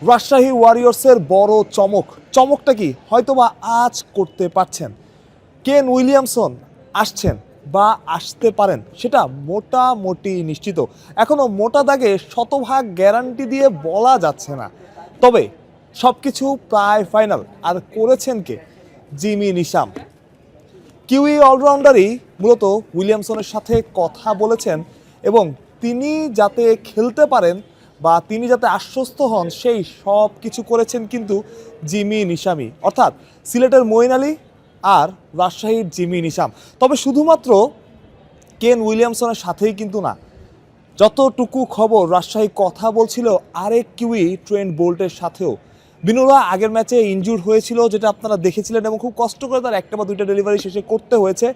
রাজশাহী ওয়ারিয়র্সের বড় চমকটা কি হয়তোবা আজ করতে পারছেন। কেন উইলিয়ামসন আসছেন বা আসতে পারেন সেটা মোটামুটি নিশ্চিত। এখনো মোটা দাগে শতভাগ গ্যারান্টি দিয়ে বলা যাচ্ছে না, তবে সব কিছু প্রায় ফাইনাল। আর করেছেন কে? Jimmy Neesham. কিউই অলরাউন্ডারই মূলত উইলিয়ামসনের সাথে কথা বলেছেন এবং তিনি যাতে খেলতে পারেন বা তিনি যাতে আশ্বস্ত হন সেই সব কিছু করেছেন কিন্তু জিমি নিশামই, অর্থাৎ সিলেটের মঈন আলী আর রাজশাহীর জিমি নিশাম। তবে শুধুমাত্র কেন উইলিয়ামসনের সাথেই কিন্তু না, যতটুকু খবর রাজশাহী কথা বলছিল আরেক কিউই ট্রেন্ট বোল্টের সাথেও। বিনুরা আগের ম্যাচে ইনজুর্ড হয়েছিল, যেটা আপনারা দেখেছিলেন, এবং খুব কষ্ট করে তার একটা বা দুইটা ডেলিভারি শেষে করতে হয়েছে।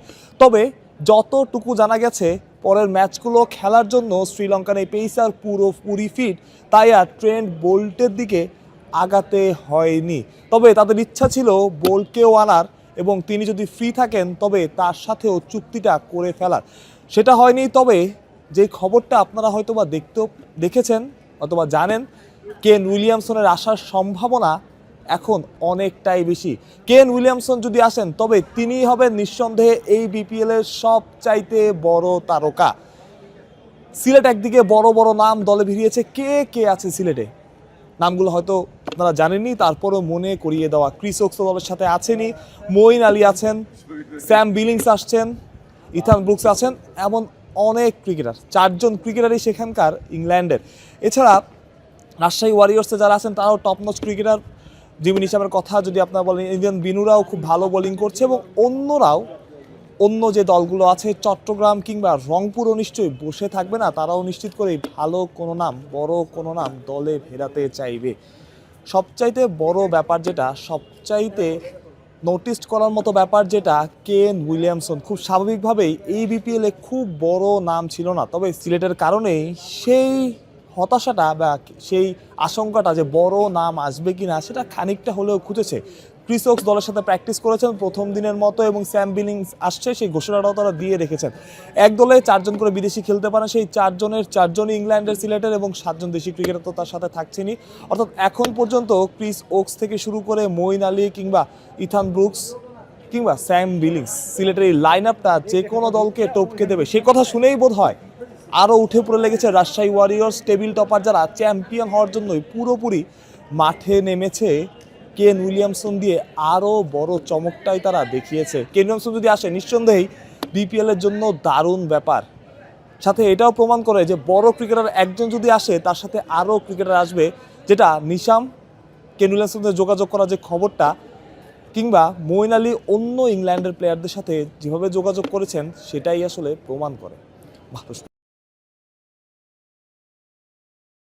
তবে যতটুকু জানা গেছে পরের ম্যাচগুলো খেলার জন্য শ্রীলঙ্কার এই পেসার পুরোপুরি ফিট, তাই আর ট্রেন্ট বোল্টের দিকে আগাতে হয়নি। তবে তাদের ইচ্ছা ছিল বোল্টকেও আনার এবং তিনি যদি ফ্রি থাকেন তবে তার সাথেও চুক্তিটা করে ফেলার। সেটা হয়নি। তবে যে খবরটা আপনারা হয়তোবা দেখেছেন অথবা জানেন, কেন উইলিয়ামসনের আসার সম্ভাবনা এখন অনেকটাই বেশি। কেন উইলিয়ামসন যদি আসেন তবে তিনিই হবেন নিঃসন্দেহে এই বিপিএল এর সবচাইতে বড় তারকা। সিলেট একদিকে বড় বড় নাম দলে ভিড়িয়েছে, কে কে আছে সিলেটে নামগুলো হয়তো আপনারা জানেননি, তারপরও মনে করিয়ে দেওয়া। ক্রিস ওকস দলের সাথে আছেনই, মঈন আলী আছেন, স্যাম বিলিংস আসছেন, ইথান ব্রুকস আছেন, এমন অনেক ক্রিকেটার, 4 জন ক্রিকেটারই সেখানকার ইংল্যান্ডের। এছাড়া রাজশাহী ওয়ারিয়র্সে যারা আছেন তারাও টপ নচ ক্রিকেটার। জিমি নিশামের কথা যদি আপনারা বলেন, ইন্ডিয়ান বিনুরাও খুব ভালো বোলিং করছে এবং অন্যরাও, অন্য যে দলগুলো আছে চট্টগ্রাম কিংবা রংপুরও নিশ্চয়ই বসে থাকবে না, তারাও নিশ্চিত করেই ভালো কোনো নাম, বড় কোনো নাম দলে ফেরাতে চাইবে। সবচাইতে বড় ব্যাপার যেটা, সবচাইতে নোটিস করার মতো ব্যাপার যেটা, কেন উইলিয়ামসন খুব স্বাভাবিকভাবেই এই বিপিএলে খুব বড় নাম ছিল না, তবে সিলেটের কারণেই সেই হতাশাটা বা সেই আশঙ্কাটা যে বড় নাম আসবে কি না সেটা খানিকটা হলেও খুঁজেছে। ক্রিস ওকস দলের সাথে প্র্যাকটিস করেছেন প্রথম দিনের মতো এবং স্যাম বিলিংস আসছে সেই ঘোষণাটাও তারা দিয়ে রেখেছেন। এক দলে 4 জন করে বিদেশি খেলতে পারেন, সেই 4 জনের 4 জনই ইংল্যান্ডের সিলেটের এবং 7 জন দেশি ক্রিকেটার তো তার সাথে থাকছেনই। অর্থাৎ এখন পর্যন্ত ক্রিস ওকস থেকে শুরু করে মঈন আলী কিংবা ইথান ব্রুকস কিংবা স্যাম বিলিংস, সিলেটের এই লাইন আপটা যে কোনো দলকে টপকে দেবে সে কথা শুনেই বোধ হয় আরও উঠে পড়ে লেগেছে রাজশাহী ওয়ারিয়র্স। টেবিল টপার যারা, চ্যাম্পিয়ন হওয়ার জন্যই পুরোপুরি মাঠে নেমেছে। কেন উইলিয়ামসন দিয়ে আরও বড় চমকটাই তারা দেখিয়েছে। কেন উইলিয়ামসন যদি আসে নিঃসন্দেহেই বিপিএলের জন্য দারুণ ব্যাপার। সাথে এটাও প্রমাণ করে যে বড় ক্রিকেটার একজন যদি আসে তার সাথে আরও ক্রিকেটার আসবে, যেটা নিশাম কেন উইলিয়ামসনের যোগাযোগ করা যে খবরটা, কিংবা মঈন আলী অন্য ইংল্যান্ডের প্লেয়ারদের সাথে যেভাবে যোগাযোগ করেছেন সেটাই আসলে প্রমাণ করে। ভালো